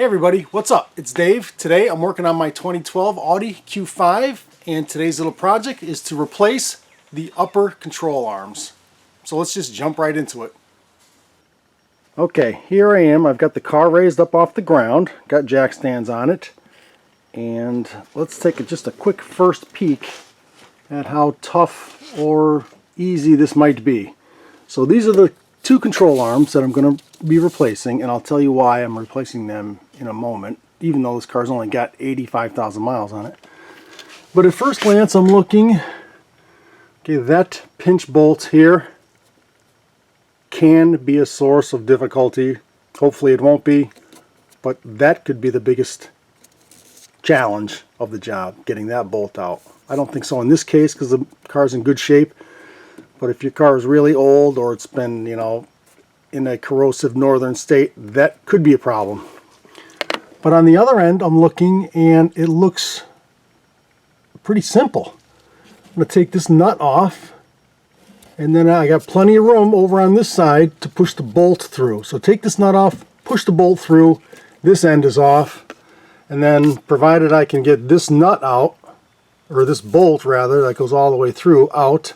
Hey everybody, what's up? It's Dave. Today I'm working on my 2012 Audi Q5 and today's little project is to replace the upper control arms. So let's just jump right into it. Okay, here I am. I've got the car raised up off the ground, got jack stands on it, and let's take just a quick first peek at how tough or easy this might be. So these are the two control arms that I'm going to be replacing, and I'll tell you why I'm replacing them in a moment, even though this car's only got 85,000 miles on it. But at first glance I'm looking, okay, that pinch bolt here can be a source of difficulty. Hopefully it won't be, but that could be the biggest challenge of the job, getting that bolt out. I don't think so in this case because the car's in good shape, but if your car is really old or it's been, you know, in a corrosive northern state, that could be a problem. But on the other end, I'm looking and it looks pretty simple. I'm going to take this nut off, and then I got plenty of room over on this side to push the bolt through. So take this nut off, push the bolt through, this end is off, and then provided I can get this nut out, or this bolt rather, that goes all the way through out,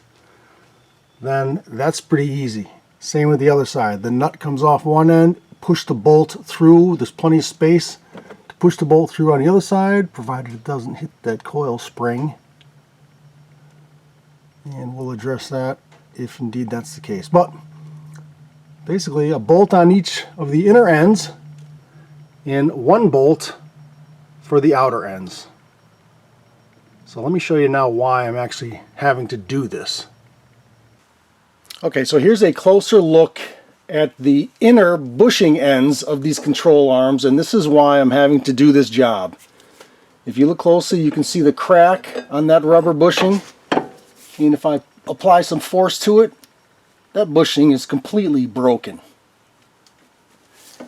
then that's pretty easy. Same with the other side. The nut comes off one end, push the bolt through, there's plenty of space to push the bolt through on the other side, provided it doesn't hit that coil spring. And we'll address that if indeed that's the case. But basically a bolt on each of the inner ends and one bolt for the outer ends. So let me show you now why I'm actually having to do this. Okay, so here's a closer look at the inner bushing ends of these control arms, and this is why I'm having to do this job. If you look closely, you can see the crack on that rubber bushing, and if I apply some force to it, that bushing is completely broken.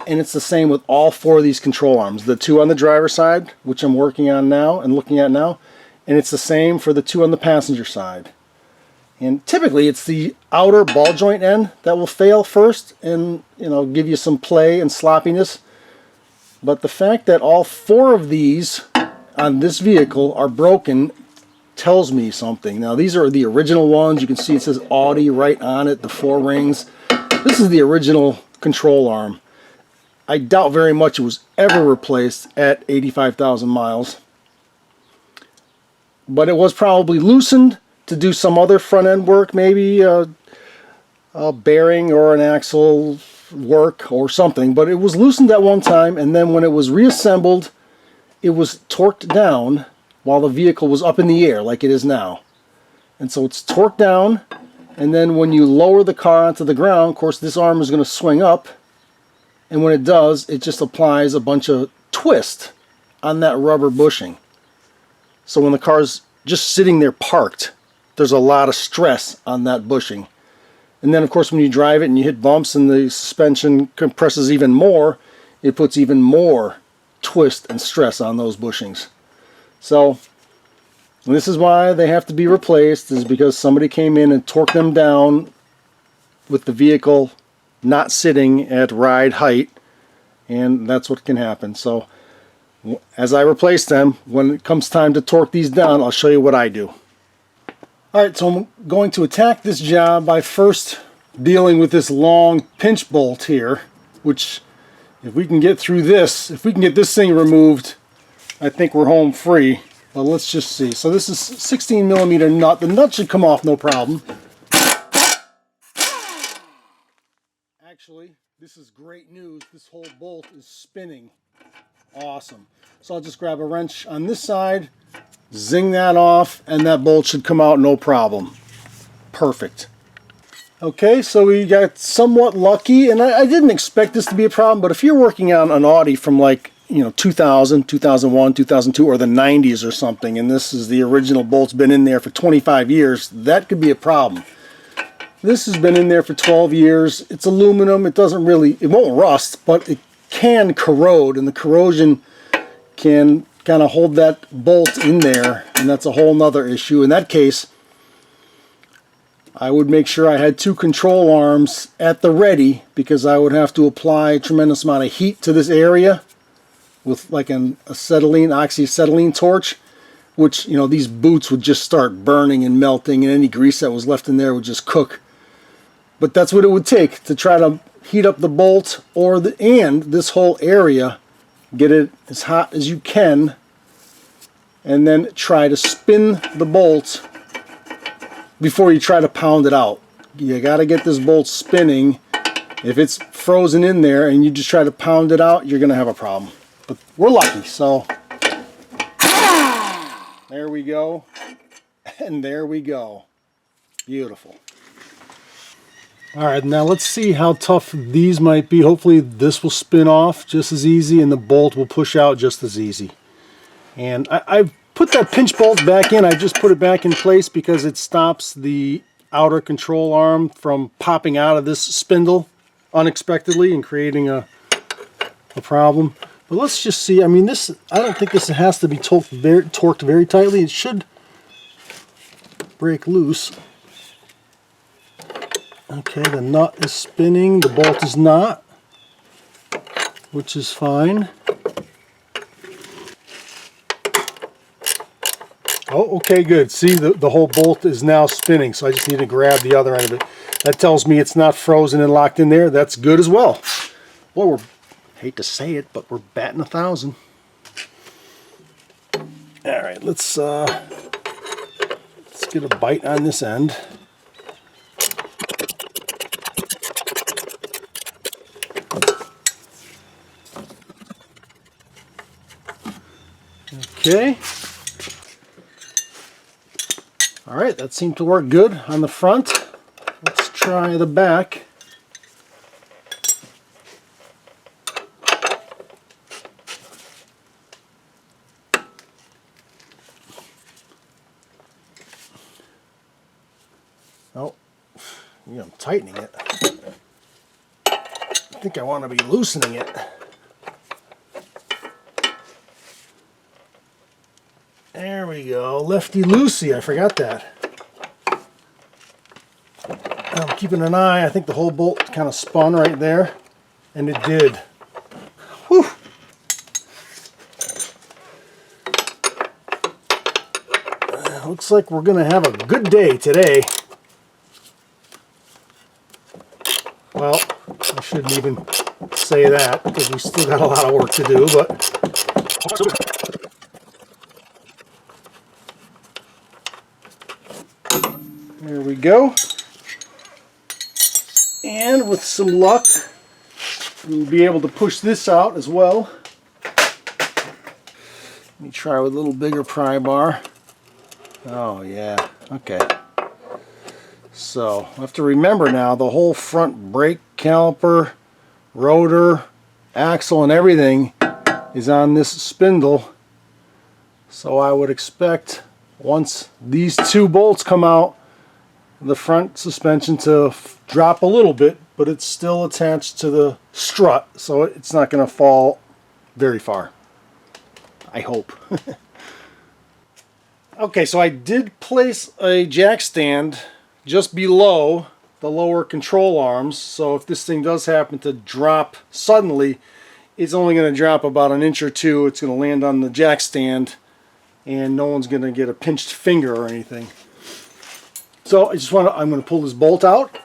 And it's the same with all four of these control arms. The two on the driver's side, which I'm working on now and looking at now, and it's the same for the two on the passenger side. And typically it's the outer ball joint end that will fail first and, you know, give you some play and sloppiness. But the fact that all four of these on this vehicle are broken tells me something. Now these are the original ones. You can see it says Audi right on it, the four rings. This is the original control arm. I doubt very much it was ever replaced at 85,000 miles. But it was probably loosened to do some other front end work, maybe a bearing or an axle work or something, but it was loosened at one time, and then when it was reassembled it was torqued down while the vehicle was up in the air like it is now. And so it's torqued down, and then when you lower the car onto the ground, of course this arm is going to swing up, and when it does it just applies a bunch of twist on that rubber bushing. So when the car's just sitting there parked, there's a lot of stress on that bushing. And then of course when you drive it and you hit bumps and the suspension compresses even more, it puts even more twist and stress on those bushings. So this is why they have to be replaced, is because somebody came in and torqued them down with the vehicle not sitting at ride height, and that's what can happen. So as I replace them, when it comes time to torque these down, I'll show you what I do. Alright, so I'm going to attack this job by first dealing with this long pinch bolt here, which if we can get through this, if we can get this thing removed, I think we're home free. But let's just see. So this is 16 millimeter nut. The nut should come off no problem. Actually, this is great news. This whole bolt is spinning. Awesome. So I'll just grab a wrench on this side, zing that off, and that bolt should come out no problem. Perfect. Okay, so we got somewhat lucky, and I didn't expect this to be a problem, but if you're working on an Audi from like, you know, 2000, 2001, 2002, or the 90s or something, and this is the original bolt's been in there for 25 years, that could be a problem. This has been in there for 12 years. It's aluminum. It doesn't really, it won't rust, but it can corrode, and the corrosion can kind of hold that bolt in there, and that's a whole nother issue. In that case, I would make sure I had two control arms at the ready, because I would have to apply a tremendous amount of heat to this area with like an acetylene, oxyacetylene torch, which, you know, these boots would just start burning and melting, and any grease that was left in there would just cook. But that's what it would take to try to heat up the bolt and this whole area, get it as hot as you can, and then try to spin the bolt before you try to pound it out. You got to get this bolt spinning. If it's frozen in there and you just try to pound it out, you're going to have a problem. But we're lucky, so there we go. And there we go. Beautiful. Alright, now let's see how tough these might be. Hopefully this will spin off just as easy and the bolt will push out just as easy. And I've put that pinch bolt back in. I just put it back in place because it stops the outer control arm from popping out of this spindle unexpectedly and creating a problem. But let's just see. I mean, this, I don't think this has to be torqued very tightly. It should break loose. Okay, the nut is spinning, the bolt is not, which is fine. Oh, okay, good. See, the whole bolt is now spinning, so I just need to grab the other end of it. That tells me it's not frozen and locked in there. That's good as well. Well, hate to say it, but we're batting 1,000. All right, let's get a bite on this end. Okay. All right, that seemed to work good on the front. Let's try the back. Oh, yeah, I'm tightening it. I think I want to be loosening it. There we go, lefty-loosey, I forgot that. I'm keeping an eye. I think the whole bolt kind of spun right there, and it did. Whew. Looks like we're going to have a good day today. Well, I shouldn't even say that, because we still got a lot of work to do, but... There we go. And with some luck, we'll be able to push this out as well. Let me try with a little bigger pry bar. Oh yeah, okay. So, I have to remember now, the whole front brake caliper, rotor, axle, and everything is on this spindle. So I would expect once these two bolts come out, the front suspension to drop a little bit, but it's still attached to the strut, so it's not going to fall very far. I hope. Okay, so I did place a jack stand just below the lower control arms, so if this thing does happen to drop suddenly, it's only going to drop about an inch or two. It's going to land on the jack stand, and no one's going to get a pinched finger or anything. So I'm going to pull this bolt out,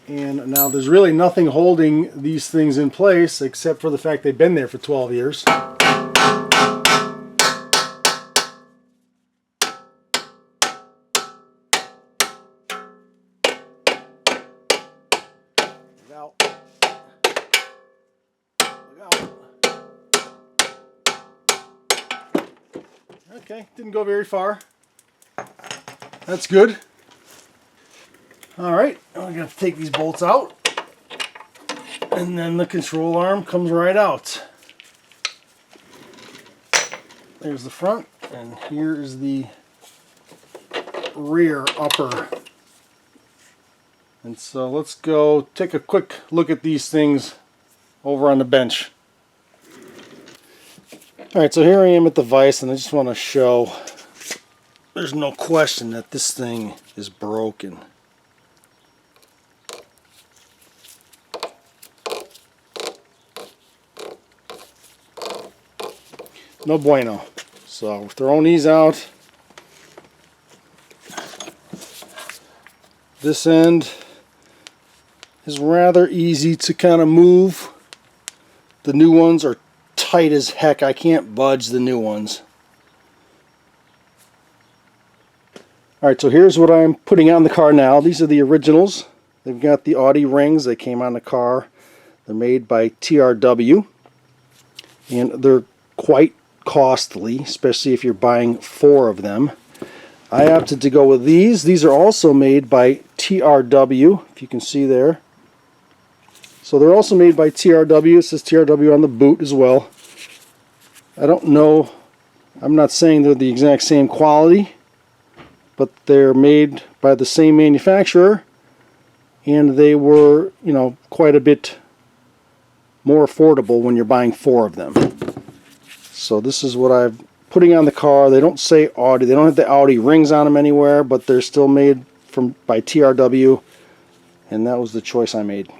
and now there's really nothing holding these things in place except for the fact they've been there for 12 years. Look out. Look out. Okay, didn't go very far. That's good. Alright, I'm going to take these bolts out, and then the control arm comes right out. There's the front, and here is the rear upper. And so let's go take a quick look at these things over on the bench. Alright, so here I am at the vise, and I just want to show there's no question that this thing is broken. no bueno. So we're throwing these out. This end is rather easy to kind of move. The new ones are tight as heck. I can't budge the new ones. Alright, so here's what I'm putting on the car now. These are the originals. They've got the Audi rings. They came on the car. They're made by TRW. And they're quite costly, especially if you're buying 4 of them. I opted to go with these. These are also made by TRW, if you can see there. So they're also made by TRW. It says TRW on the boot as well. I don't know, I'm not saying they're the exact same quality, but they're made by the same manufacturer, and they were, you know, quite a bit more affordable when you're buying 4 of them. So this is what I'm putting on the car. They don't say Audi. They don't have the Audi rings on them anywhere, but they're still made by TRW, and that was the choice I made.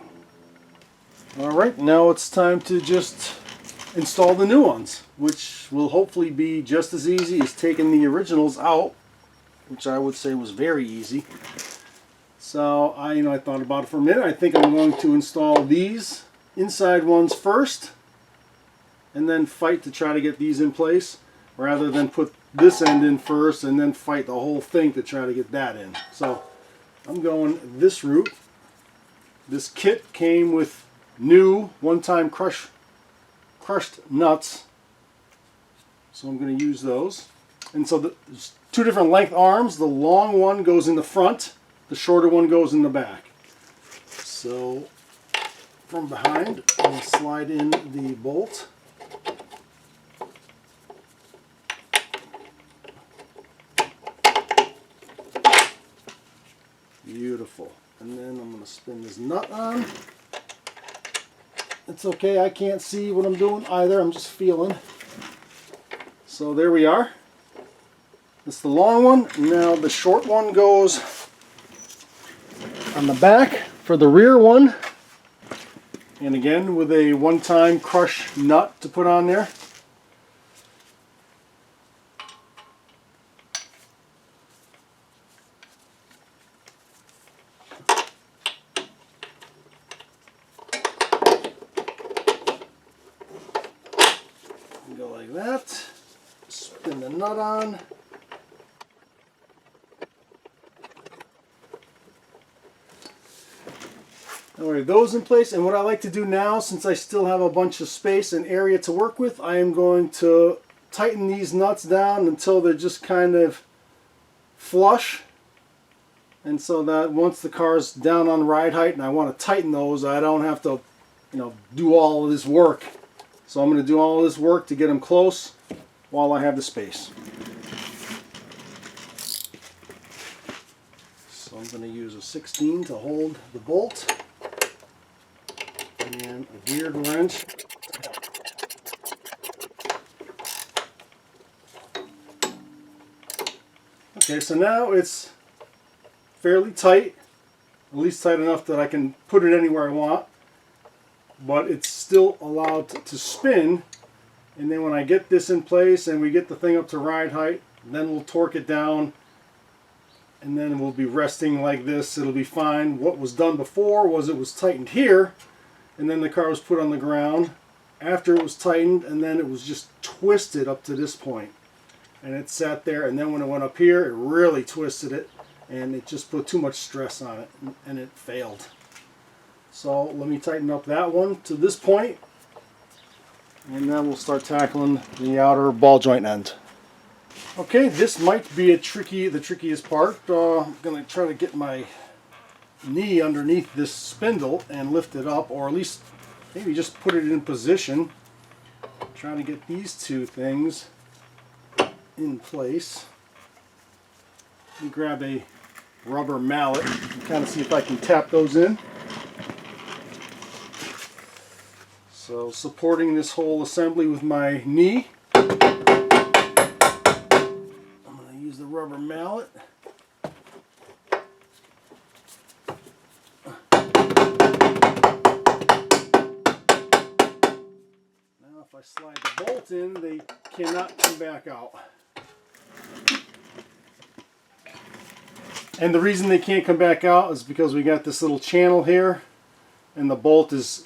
Alright, now it's time to just install the new ones, which will hopefully be just as easy as taking the originals out, which I would say was very easy. So I thought about it for a minute. I think I'm going to install these inside ones first, and then fight to try to get these in place, rather than put this end in first and then fight the whole thing to try to get that in. So I'm going this route. This kit came with new one-time crushed nuts, so I'm going to use those. And so there's 2 different length arms. The long one goes in the front, the shorter one goes in the back. So from behind, I'll slide in the bolt. Beautiful. And then I'm going to spin this nut on. It's okay, I can't see what I'm doing either, I'm just feeling. So there we are. That's the long one. Now the short one goes on the back for the rear one. And again with a one-time crush nut to put on there. Go like that. Spin the nut on. Now we have those in place, and what I like to do now, since I still have a bunch of space and area to work with, I am going to tighten these nuts down until they're just kind of flush, and so that once the car's down on ride height and I want to tighten those, I don't have to, do all of this work. So I'm going to do all of this work to get them close while I have the space. So I'm going to use a 16 to hold the bolt, and a geared wrench. Okay, so now it's fairly tight, at least tight enough that I can put it anywhere I want, but it's still allowed to spin. And then when I get this in place and we get the thing up to ride height, then we'll torque it down, and then we'll be resting like this. It'll be fine. What was done before was it was tightened here, and then the car was put on the ground after it was tightened, and then it was just twisted up to this point, and it sat there, and then when it went up here it really twisted it, and it just put too much stress on it, and it failed. So let me tighten up that one to this point, and then we'll start tackling the outer ball joint end. Okay, this might be the trickiest part. I'm going to try to get my knee underneath this spindle and lift it up, or at least maybe just put it in position. Trying to get these 2 things in place. Let me grab a rubber mallet and kind of see if I can tap those in. So supporting this whole assembly with my knee, I'm going to use the rubber mallet. Now if I slide the bolt in, they cannot come back out. And the reason they can't come back out is because we got this little channel here, and the bolt is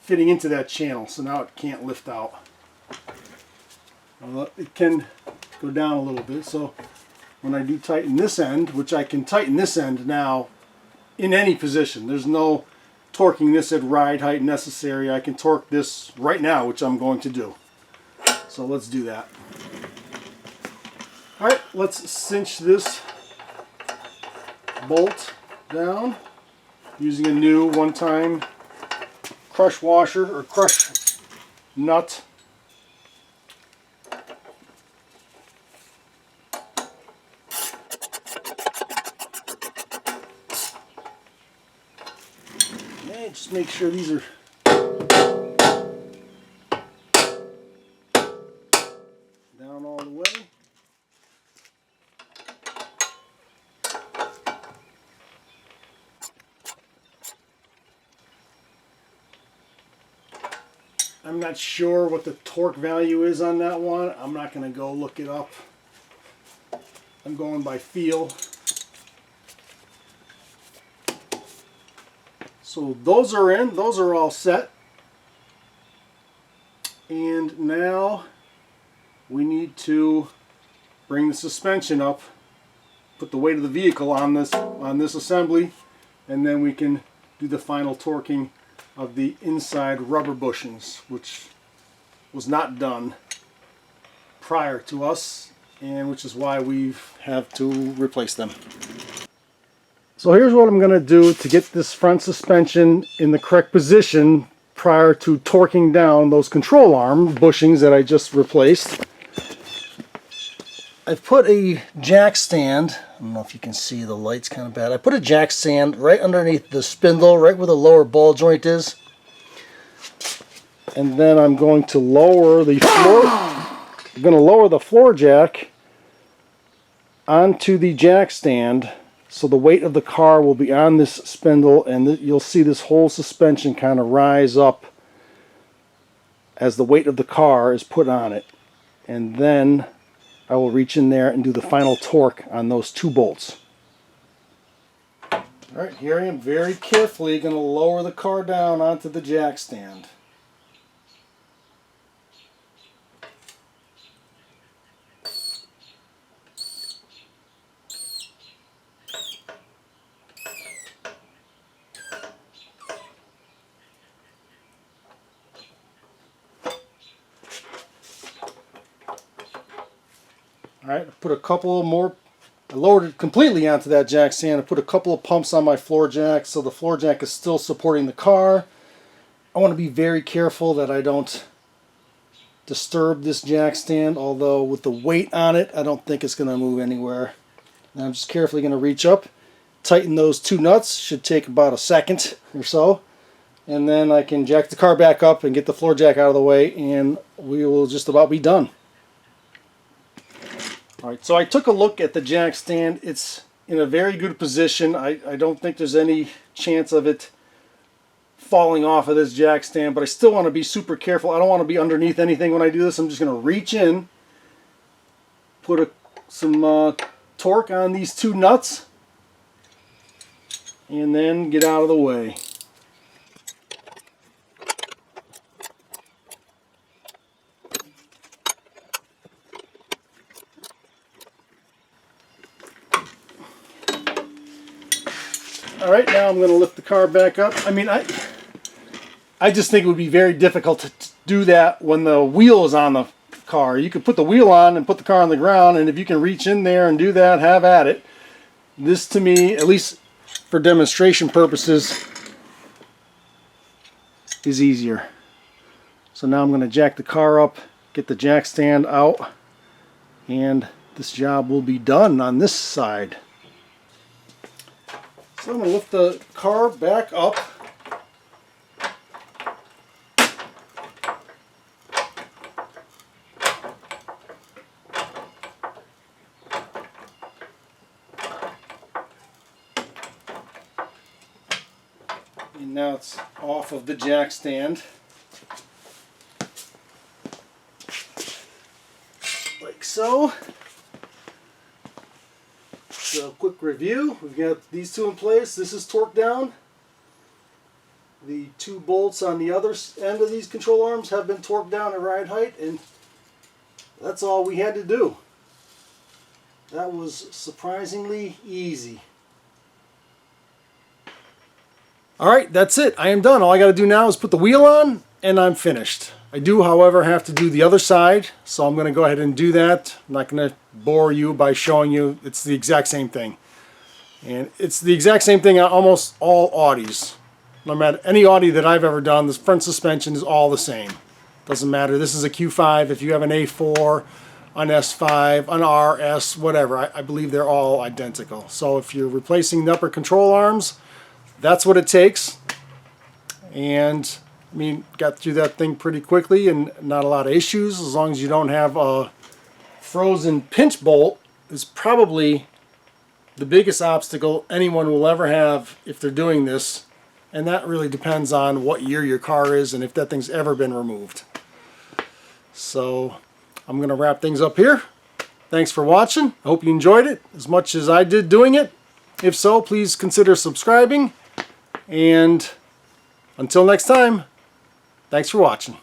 fitting into that channel, so now it can't lift out. Well, it can go down a little bit, so when I do tighten this end, which I can tighten this end now in any position, there's no torquing this at ride height necessary. I can torque this right now, which I'm going to do. So let's do that. Alright, let's cinch this bolt down using a new one-time crush washer or crush nut. And just make sure these are down all the way. I'm not sure what the torque value is on that one. I'm not going to go look it up. I'm going by feel. So those are in. Those are all set. And now we need to bring the suspension up, put the weight of the vehicle on this assembly, and then we can do the final torquing of the inside rubber bushings, which was not done prior to us, and which is why we have to replace them. So here's what I'm going to do to get this front suspension in the correct position prior to torquing down those control arm bushings that I just replaced. I've put a jack stand, I don't know if you can see, the light's kind of bad. I put a jack stand right underneath the spindle, right where the lower ball joint is. And then I'm going to lower the floor jack onto the jack stand, so the weight of the car will be on this spindle, and you'll see this whole suspension kind of rise up as the weight of the car is put on it. And then I will reach in there and do the final torque on those two bolts. Alright, here I am very carefully going to lower the car down onto the jack stand. Alright, I put a couple more, I lowered it completely onto that jack stand. I put a couple of pumps on my floor jack, so the floor jack is still supporting the car. I want to be very careful that I don't disturb this jack stand, although with the weight on it, I don't think it's going to move anywhere. Now I'm just carefully going to reach up, tighten those two nuts, should take about a second or so, and then I can jack the car back up and get the floor jack out of the way, and we will just about be done. Alright, so I took a look at the jack stand. It's in a very good position. I don't think there's any chance of it falling off of this jack stand, but I still want to be super careful. I don't want to be underneath anything when I do this. I'm just going to reach in, put some torque on these two nuts, and then get out of the way. Alright, now I'm going to lift the car back up. I mean, I just think it would be very difficult to do that when the wheel is on the car. You could put the wheel on and put the car on the ground, and if you can reach in there and do that, have at it. This, to me, at least for demonstration purposes, is easier. So now I'm going to jack the car up, get the jack stand out, and this job will be done on this side. So I'm going to lift the car back up. And now it's off of the jack stand. like so. So quick review, we've got these two in place. This is torqued down. The two bolts on the other end of these control arms have been torqued down at ride height, and that's all we had to do. That was surprisingly easy. Alright, that's it. I am done. All I got to do now is put the wheel on and I'm finished. I do, however, have to do the other side, so I'm going to go ahead and do that. I'm not going to bore you by showing you. It's the exact same thing. And it's the exact same thing on almost all Audis. No matter any Audi that I've ever done, the front suspension is all the same. Doesn't matter. This is a Q5. If you have an A4, an S5, an RS, whatever, I believe they're all identical. So if you're replacing the upper control arms, that's what it takes. And I mean, got through that thing pretty quickly and not a lot of issues. As long as you don't have a frozen pinch bolt, is probably the biggest obstacle anyone will ever have if they're doing this. And that really depends on what year your car is and if that thing's ever been removed. So I'm going to wrap things up here. Thanks for watching. I hope you enjoyed it as much as I did doing it. If so, please consider subscribing. And until next time, thanks for watching.